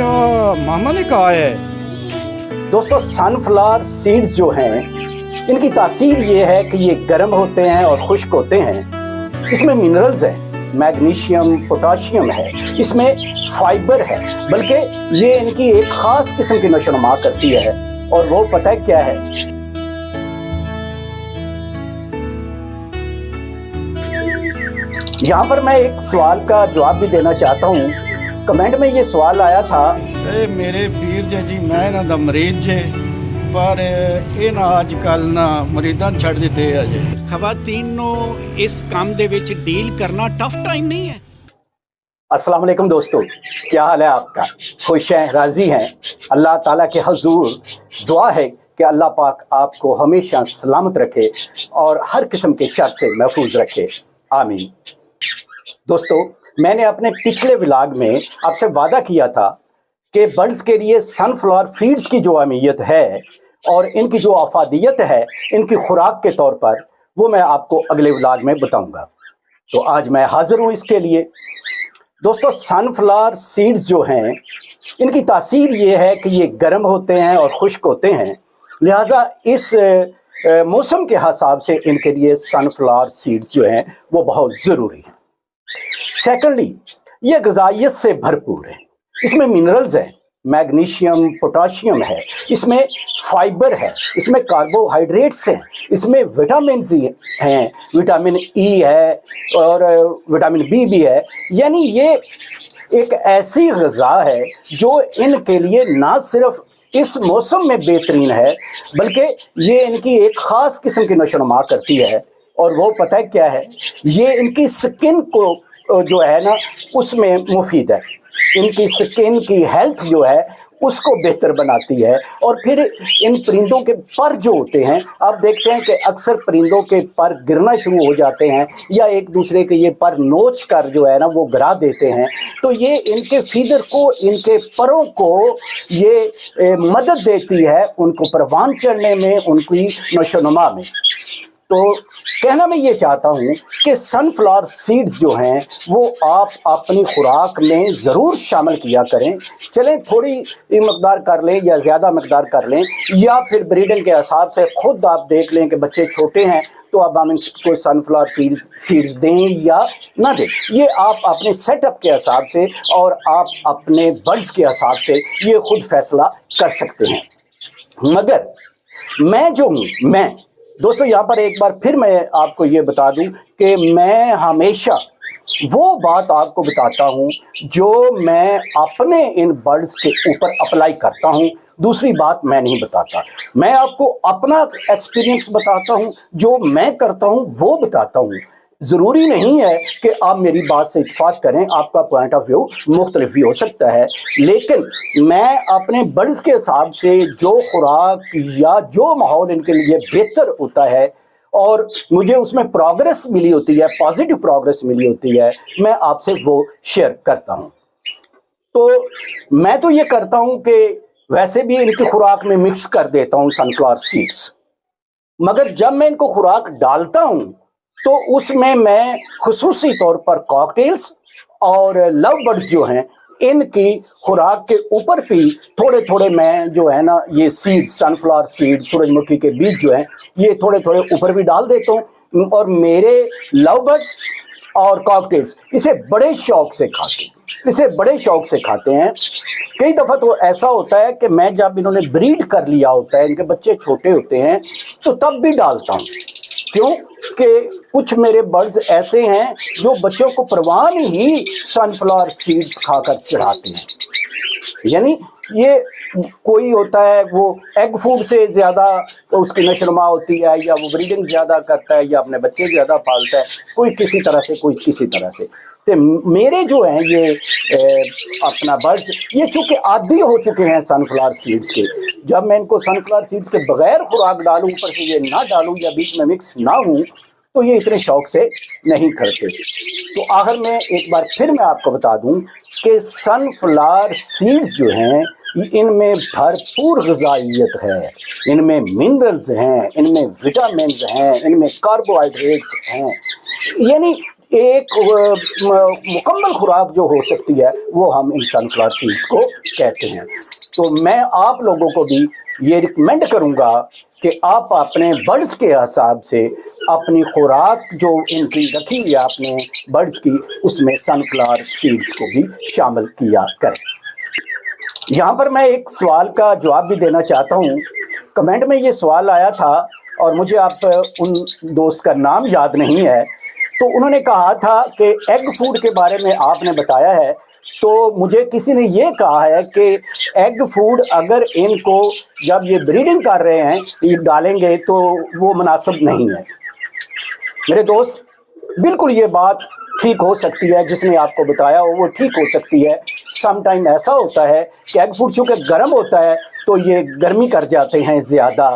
अच्छा, मामा ने कहा है। दोस्तों, सनफ्लावर सीड्स जो हैं, इनकी तासीर ये है कि ये गर्म होते हैं और खुश्क होते हैं। इसमें मिनरल्स हैं, मैग्नीशियम, पोटाशियम है, इसमें फाइबर है, बल्कि ये इनकी एक ख़ास किस्म की नशोनुमा करती है। और वो पता है क्या है? यहाँ पर मैं एक सवाल का जवाब भी देना चाहता हूँ। कमेंट में ये सवाल आया था, मेरे ਵੀਰ ਜੀ ਮੈਂ ਇਹਨਾਂ ਦਾ ਮਰੀਜ਼ ਜੇ ਪਰ ਇਹ ਨਾ ਅੱਜ ਕੱਲ ਨਾ ਮਰੀਜ਼ਾਂ ਛੱਡ ਦਿੱਤੇ ਆ ਜੇ ਖਵਾਤੀਨ ਨੂੰ ਇਸ ਕੰਮ ਦੇ ਵਿੱਚ ਡੀਲ ਕਰਨਾ ਟਫ टाइम नहीं है। अस्सलाम वालेकुम दोस्तों, क्या हाल है आपका? खुश हैं, राजी हैं? अल्लाह ताला के हजूर दुआ है कि अल्लाह पाक आपको हमेशा सलामत रखे और हर किस्म के शर से महफूज रखे, आमीन। दोस्तों, मैंने अपने पिछले व्लॉग में आपसे वादा किया था कि बर्ड्स के लिए सनफ्लावर फीड्स की जो अहमियत है और इनकी जो अफादियत है इनकी खुराक के तौर पर, वो मैं आपको अगले व्लॉग में बताऊंगा। तो आज मैं हाजिर हूँ इसके लिए। दोस्तों, सनफ्लावर सीड्स जो हैं, इनकी तासीर ये है कि ये गर्म होते हैं और खुश्क होते हैं, लिहाजा इस मौसम के हिसाब से इनके लिए सनफ्लावर सीड्स जो हैं वो बहुत ज़रूरी हैं। सेकेंडली, ये ग़िज़ाइयत से भरपूर है, इसमें मिनरल्स हैं, मैग्नीशियम, पोटाशियम है, इसमें फाइबर है, इसमें कार्बोहाइड्रेट्स हैं, इसमें विटामिन हैं, विटामिन ई है और विटामिन बी भी है। यानी ये एक ऐसी ग़िज़ा है जो इनके लिए ना सिर्फ इस मौसम में बेहतरीन है, बल्कि ये इनकी एक ख़ास किस्म की नशोनुमा करती है। और वो पता है क्या है? ये इनकी स्किन को जो है ना उसमें मुफीद है, इनकी स्किन की हेल्थ जो है उसको बेहतर बनाती है। और फिर इन परिंदों के पर जो होते हैं, आप देखते हैं कि अक्सर परिंदों के पर गिरना शुरू हो जाते हैं या एक दूसरे के ये पर नोच कर जो है ना वो गिरा देते हैं, तो ये इनके फीडर को, इनके परों को ये मदद देती है उनको परवान चढ़ने में, उनकी नशोनुमा में। तो कहना मैं ये चाहता हूँ कि सनफ्लावर सीड्स जो हैं वो आप अपनी खुराक में ज़रूर शामिल किया करें। चलें थोड़ी मकदार कर लें या ज़्यादा मकदार कर लें, या फिर ब्रीडिंग के हिसाब से खुद आप देख लें कि बच्चे छोटे हैं तो अब हम इनको सनफ्लावर सीड्स दें या ना दें। ये आप अपने सेटअप के हिसाब से और आप अपने बर्ड्स के हिसाब से ये खुद फैसला कर सकते हैं। मगर मैं जो हूँ, मैं दोस्तों यहाँ पर एक बार फिर मैं आपको ये बता दूं कि मैं हमेशा वो बात आपको बताता हूँ जो मैं अपने इन बर्ड्स के ऊपर अप्लाई करता हूँ, दूसरी बात मैं नहीं बताता। मैं आपको अपना एक्सपीरियंस बताता हूँ, जो मैं करता हूँ वो बताता हूँ। ज़रूरी नहीं है कि आप मेरी बात से इत्तेफाक करें, आपका पॉइंट ऑफ व्यू मुख्तलिफ भी हो सकता है, लेकिन मैं अपने बर्ड्स के हिसाब से जो खुराक या जो माहौल इनके लिए बेहतर होता है और मुझे उसमें प्रोग्रेस मिली होती है, पॉजिटिव प्रोग्रेस मिली होती है, मैं आपसे वो शेयर करता हूँ। तो मैं तो ये करता हूँ कि वैसे भी इनकी खुराक में मिक्स कर देता हूँ सनफ्लावर सीड्स, मगर जब मैं इनको खुराक डालता हूँ तो उसमें मैं खुसूसी तौर पर कॉकटेल्स और लव बर्ड्स जो हैं इनकी खुराक के ऊपर भी थोड़े थोड़े मैं जो है ना ये सीड्स, सनफ्लावर सीड, सूरजमुखी के बीज जो हैं ये थोड़े थोड़े ऊपर भी डाल देता हूँ। और मेरे लव बर्ड्स और कॉकटेल्स इसे बड़े शौक से खाते हैं, इसे बड़े शौक से खाते हैं। कई दफ़ा तो ऐसा होता है कि मैं जब इन्होंने ब्रीड कर लिया होता है, इनके बच्चे छोटे होते हैं, तो तब भी डालता हूँ। क्यों कि कुछ मेरे बर्ड्स ऐसे हैं जो बच्चों को परवान ही सनफ्लावर सीड्स खाकर चढ़ाते हैं। यानी ये कोई होता है वो एग फूड से ज़्यादा उसकी नशोनुमा होती है, या वो ब्रीडिंग ज़्यादा करता है, या अपने बच्चे ज़्यादा पालता है, कोई किसी तरह से, कोई किसी तरह से। तो मेरे जो हैं ये अपना बर्ड्स ये चूँकि आदी हो चुके हैं सनफ्लावर सीड्स के, जब मैं इनको सनफ्लावर सीड्स के बगैर खुराक डालूं, ऊपर से ये ना डालूं या बीच में मिक्स ना हूं, तो ये इतने शौक से नहीं करते। तो आखिर में एक बार फिर मैं आपको बता दूं कि सनफ्लावर सीड्स जो हैं इनमें भरपूर ग़िज़ाइयत है, इनमें मिनरल्स हैं, इनमें विटामिन हैं, इनमें कार्बोहाइड्रेट्स हैं। यानी एक मुकम्मल खुराक जो हो सकती है वो हम इन सनफ्लावर सीड्स को कहते हैं। तो मैं आप लोगों को भी ये रिकमेंड करूँगा कि आप अपने बर्ड्स के हिसाब से अपनी खुराक जो इनकी रखी हुई है आपने बर्ड्स की, उसमें सनफ्लावर सीड्स को भी शामिल किया करें। यहाँ पर मैं एक सवाल का जवाब भी देना चाहता हूँ। कमेंट में ये सवाल आया था और मुझे आप उन दोस्त का नाम याद नहीं है, तो उन्होंने कहा था कि एग फूड के बारे में आपने बताया है, तो मुझे किसी ने ये कहा है कि एग फूड अगर इनको जब ये ब्रीडिंग कर रहे हैं ये डालेंगे तो वो मुनासिब नहीं है। मेरे दोस्त, बिल्कुल ये बात ठीक हो सकती है, जिसने आपको बताया हो वो ठीक हो सकती है। सम टाइम ऐसा होता है कि एग फूड चूँकि गर्म होता है तो ये गर्मी कर जाते हैं ज़्यादा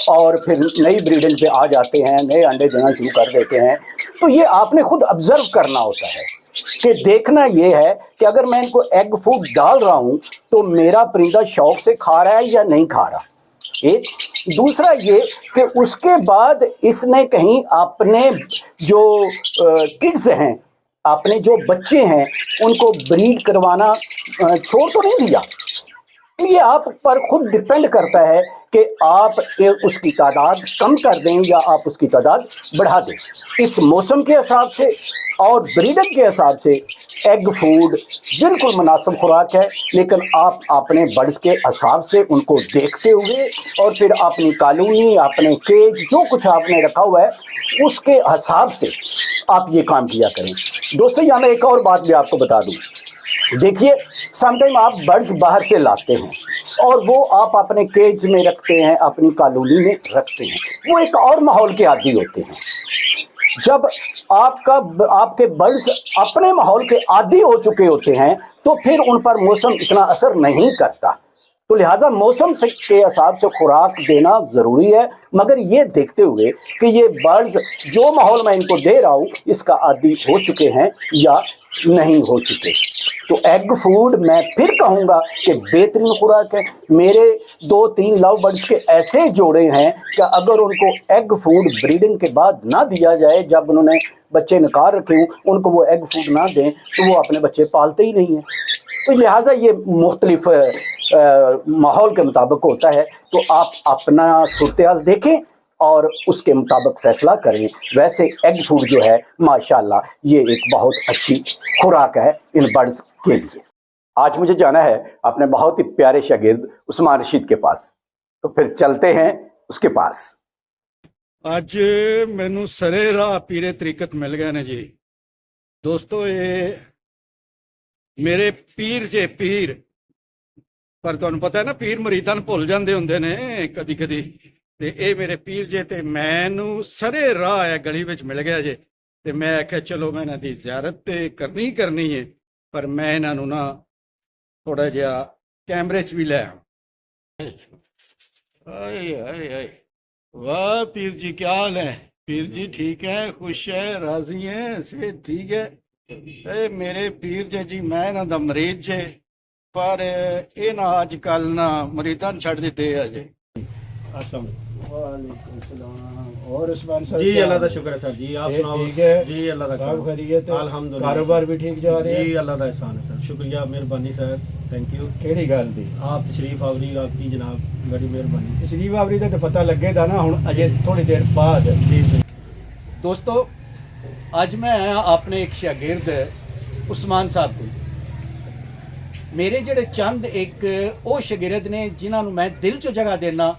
और फिर नई ब्रीडिंग पे आ जाते हैं, नए अंडे देना शुरू कर देते हैं। तो ये आपने खुद ऑब्जर्व करना होता है कि देखना ये है कि अगर मैं इनको एग फूड डाल रहा हूँ तो मेरा परिंदा शौक से खा रहा है या नहीं खा रहा। एक दूसरा ये कि उसके बाद इसने कहीं अपने जो किड्स हैं, अपने जो बच्चे हैं, उनको ब्रीड करवाना छोड़ तो नहीं दिया। ये आप पर खुद डिपेंड करता है कि आप उसकी तादाद कम कर दें या आप उसकी तादाद बढ़ा दें। इस मौसम के हिसाब से और ब्रीडिंग के हिसाब से एग फूड बिल्कुल मुनासिब खुराक है, लेकिन आप अपने बर्ड्स के हिसाब से उनको देखते हुए और फिर अपनी कॉलोनी, अपने केज, जो कुछ आपने रखा हुआ है उसके हिसाब से आप ये काम किया करें। दोस्तों, यहाँ मैं एक और बात भी आपको बता दूँ। देखिए, समटाइम आप बर्ड्स बाहर से लाते हैं और वो आप अपने केज में रखते हैं, अपनी कॉलोनी में रखते हैं, वो एक और माहौल के आदी होते हैं। जब आपके बर्ड्स अपने माहौल के आदी हो चुके होते हैं तो फिर उन पर मौसम इतना असर नहीं करता। तो लिहाजा मौसम से के हिसाब से खुराक देना ज़रूरी है, मगर ये देखते हुए कि ये बर्ड्स जो माहौल मैं इनको दे रहा हूँ इसका आदी हो चुके हैं या नहीं हो चुके। तो एग फूड मैं फिर कहूँगा कि बेहतरीन खुराक है। मेरे 2-3 लव बर्ड्स के ऐसे जोड़े हैं कि अगर उनको एग फूड ब्रीडिंग के बाद ना दिया जाए, जब उन्होंने बच्चे निकाल रखे हों, उनको वो एग फूड ना दें तो वो अपने बच्चे पालते ही नहीं हैं। तो लिहाजा ये मुख्तलिफ माहौल के मुताबिक होता है। तो आप अपना सूरत हाल देखें और उसके मुताबिक फैसला करें। वैसे एग फूड जो है माशाल्लाह ये एक बहुत अच्छी खुराक है इन बर्ड्स के लिए। आज मुझे जाना है अपने बहुत ही प्यारे शागिर्द उस्मान रशीद के पास, तो फिर चलते हैं उसके पास। ਅੱਜ ਮੈਨੂੰ ਸਰੇ ਰਾਹ ਪੀਰੇ ਤਰੀਕਤ ਮਿਲ ਗਏ ਨੇ ਜੀ। ਦੋਸਤੋ, ਇਹ ਮੇਰੇ ਪੀਰ ਜੇ ਪੀਰ, ਪਰ ਤੁਹਾਨੂੰ ਪਤਾ ਹੈ ਨਾ ਪੀਰ ਮਰੀਦਾਂ ਨੂੰ ਭੁੱਲ ਜਾਂਦੇ ਹੁੰਦੇ ਨੇ ਕਦੀ ਕਦੀ, ਤੇ ਇਹ ਮੇਰੇ ਪੀਰ ਜੇ ਤੇ ਮੈਨੂੰ ਸਰੇ ਰਾਹ ਹੈ ਗਲੀ ਵਿੱਚ ਮਿਲ ਗਿਆ ਜੇ, ਤੇ ਮੈਂ ਆਖਿਆ ਚਲੋ ਮੈਂ ਇਹਨਾਂ ਦੀ ਜ਼ਿਆਰਤ ਤੇ ਕਰਨੀ ਹੈ, ਪਰ ਮੈਂ ਇਹਨਾਂ ਨੂੰ ਨਾ ਥੋੜਾ ਜਿਹਾ ਕੈਮਰੇ 'ਚ ਵੀ ਲੈ ਆਏ ਆਏ ਆਏ। वाह पीर जी, क्या हाल है? पीर जी ठीक है, खुश है, राजी है, से ठीक है। ए मेरे पीर जी मैं ना दा मरीज जे, पर ये ना अजकल ना मरीदां छड़ दिते है जे। वालेकुम सलाम। और उस्मान साहब जी, अल्लाह का शुक्र है सर जी। आप सुनाओ? ठीक है जी, अल्लाह का सब शुक्र, खैरियत है, अल्हम्दुलिल्लाह। कारोबार भी ठीक जा रहे जी, हैं? अल्लाह का एहसान है सर, शुक्रिया, मेहरबानी सर, थैंक यू। केड़ी गल दी? आप तशरीफ आवरी, आपकी जनाब बड़ी मेहरबानी। तशरीफ आवरी दा तो पता लगेगा ना हुण अजे थोड़ी देर बाद। जी सर। दोस्तों, अज मैं अपने एक शागिर्द उस्मान साहब को, मेरे ਜਿਹੜੇ ਚੰਦ ਇੱਕ ਉਹ ਸ਼ਾਗਿਰਦ ਨੇ ਜਿਨ੍ਹਾਂ ਨੂੰ ਮੈਂ ਦਿਲ 'ਚੋਂ ਜਗ੍ਹਾ ਦੇਣਾ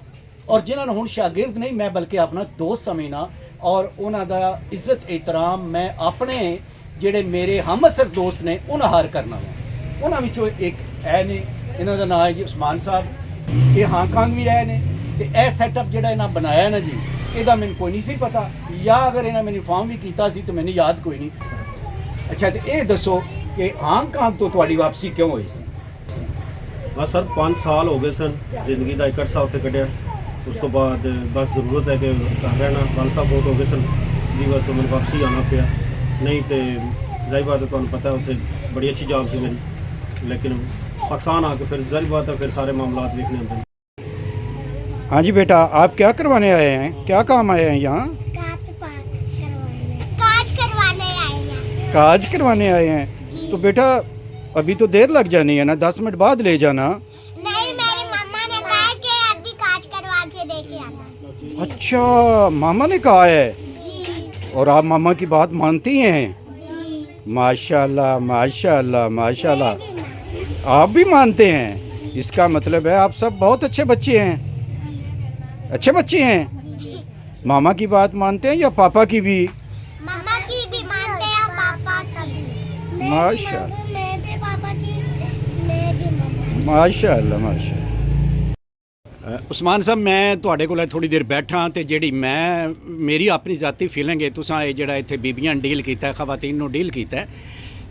ਔਰ ਜਿਨ੍ਹਾਂ ਨੂੰ ਹੁਣ ਸ਼ਾਗਿਰਦ ਨਹੀਂ ਮੈਂ ਬਲਕਿ ਆਪਣਾ ਦੋਸਤ ਸਮਝਣਾ, ਔਰ ਉਹਨਾਂ ਦਾ ਇੱਜ਼ਤ ਇਹਤਰਾਮ ਮੈਂ ਆਪਣੇ ਜਿਹੜੇ ਮੇਰੇ ਹਮਅਸਰ ਦੋਸਤ ਨੇ ਉਹਨਾਂ ਹਾਰ ਕਰਨਾ ਵਾ। ਉਹਨਾਂ ਵਿੱਚੋਂ ਇੱਕ ਇਹ ਨੇ, ਇਹਨਾਂ ਦਾ ਨਾਮ ਹੈ ਜੀ ਉਸਮਾਨ ਸਾਹਿਬ। ਇਹ ਹਾਂਗਕਾਂਗ ਵੀ ਰਹੇ ਨੇ ਤੇ ਇਹ ਸੈਟਅਪ ਜਿਹੜਾ ਇਹਨਾਂ ਬਣਾਇਆ ਨਾ ਜੀ, ਇਹਦਾ ਮੈਨੂੰ ਕੋਈ ਨਹੀਂ ਸੀ ਪਤਾ, ਜਾਂ ਅਗਰ ਇਹਨਾਂ ਮੈਨੂੰ ਇਨਫਾਰਮ ਵੀ ਕੀਤਾ ਸੀ ਤਾਂ ਮੈਨੂੰ ਯਾਦ ਕੋਈ ਨਹੀਂ। ਅੱਛਾ, ਤੇ ਇਹ ਦੱਸੋ ਕਿ ਹਾਂਗਕਾਂਗ ਤੋਂ ਤੁਹਾਡੀ ਵਾਪਸੀ ਕਿਉਂ ਹੋਈ ਸੀ? बस सर 5 साल हो गए सन जिंदगी का एक अरसा उत्थे कढ़िया। उस तो बाद बस जरूरत है कि घर रहना, वाल साहब बहुत हो गए सन जी, बस तो मैंने वापसी आना पिया। नहीं तो जाहिर बात है, तुहानू पता है उत्थे बड़ी अच्छी जॉब सी मेरी, लेकिन पाकिस्तान आके फिर जाहिर बात है फिर सारे मामलात देखने होते हैं। हाँ जी बेटा, आप क्या करवाने आए हैं? क्या काम आए हैं यहाँ? कांच करवाने आए हैं। काज करवाने आए हैं तो बेटा अभी तो देर लग जानी है ना, 10 मिनट बाद ले जाना। नहीं, मेरी मम्मा ने कहा कि अभी काज करवा के लेके आना। अच्छा, मामा ने कहा है जी और आप मामा की बात मानती हैं? जी। माशाल्लाह माशाल्लाह माशाल्लाह, मैं भी मानती हूँ। आप भी मानते हैं। इसका मतलब है आप सब बहुत अच्छे बच्चे हैं, अच्छे बच्चे हैं। मामा की बात मानते हैं या पापा की भी? मम्मा की भी मानते हैं, पापा की भी। माशाल्लाह मैं भी पापा की, मैं भी मम्मा। ਮਾਸ਼ਾਅੱਲਾ ਮਾਸ਼ਾਅੱਲਾ। ਉਸਮਾਨ ਸਾਹਿਬ, ਮੈਂ ਤੁਹਾਡੇ ਕੋਲ ਥੋੜੀ ਦੇਰ ਬੈਠਾ ਤੇ ਜਿਹੜੀ ਮੇਰੀ ਆਪਣੀ ਜ਼ਾਤੀ ਫੀਲਿੰਗ ਹੈ, ਤੁਸੀਂ ਇਹ ਜਿਹੜਾ ਇੱਥੇ ਬੀਬੀਆਂ ਨੂੰ ਡੀਲ ਕੀਤਾ, ਖਵਾਤੀਨ ਨੂੰ ਡੀਲ ਕੀਤਾ,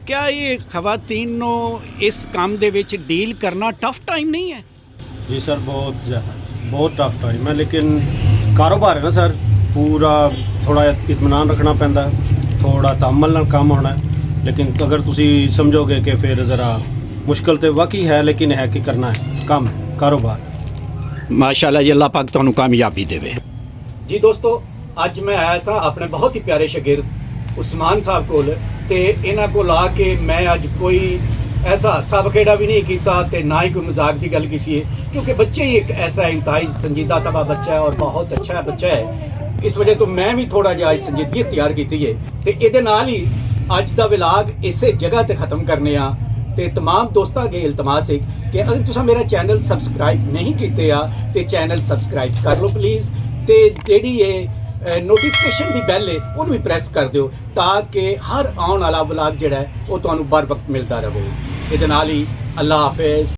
ਕਿਆ ਇਹ ਖਵਾਤੀਨ ਨੂੰ ਇਸ ਕੰਮ ਦੇ ਵਿੱਚ ਡੀਲ ਕਰਨਾ ਟਫ ਟਾਈਮ ਨਹੀਂ ਹੈ? जी सर, बहुत ज़्यादा, बहुत टफ टाइम है, लेकिन कारोबार है ना सर, पूरा थोड़ा इत्मीनान रखना पैंदा, थोड़ा तअम्मुल नाल काम होना है। लेकिन अगर तुसी समझोगे कि फिर ज़रा मुश्किल तो वाकई है, लेकिन है कि करना है काम, कारोबार। ਮਾਸ਼ਾਅੱਲਾ ਜੀ, ਅੱਲਾਹ ਪਾਕ ਤੁਹਾਨੂੰ ਕਾਮਯਾਬੀ ਦੇਵੇ। ਜੀ ਦੋਸਤੋ, ਅੱਜ ਮੈਂ ਆਇਆ ਸਾਂ ਆਪਣੇ ਬਹੁਤ ਹੀ ਪਿਆਰੇ ਸ਼ਾਗਿਰਦ ਉਸਮਾਨ ਸਾਹਿਬ ਕੋਲ, ਤੇ ਇਹਨਾਂ ਕੋਲ ਆ ਕੇ ਮੈਂ ਅੱਜ ਕੋਈ ऐसा हासा बखेड़ा भी नहीं किया ते ना ही कोई मजाक की गल की है, क्योंकि बच्चे ही एक ऐसा इंतहाई संजीदा तबा बच्चा है और बहुत अच्छा बच्चा है। इस वजह तो मैं भी थोड़ा जिहा संजीदगी इख्तियार की है ते इहदे नाल ही अज दा विलाग इसे जगह ते ख़त्म करने आ। ते तमाम दोस्तों अगे इल्तमास है कि अगर तुसा मेरा चैनल सबसक्राइब नहीं कीते आ ते चैनल सबसक्राइब कर लो प्लीज़, ते जेह्ड़ी नोटिफिकेशन की बैल है उन्हें भी प्रेस कर दिओ ताकि हर आने वाला व्लॉग जिहड़ा है वो तुहानूं बर वक्त मिलता रहे। ਇਹਦੇ ਨਾਲ ਹੀ ਅੱਲਾਹ ਹਾਫਿਜ਼।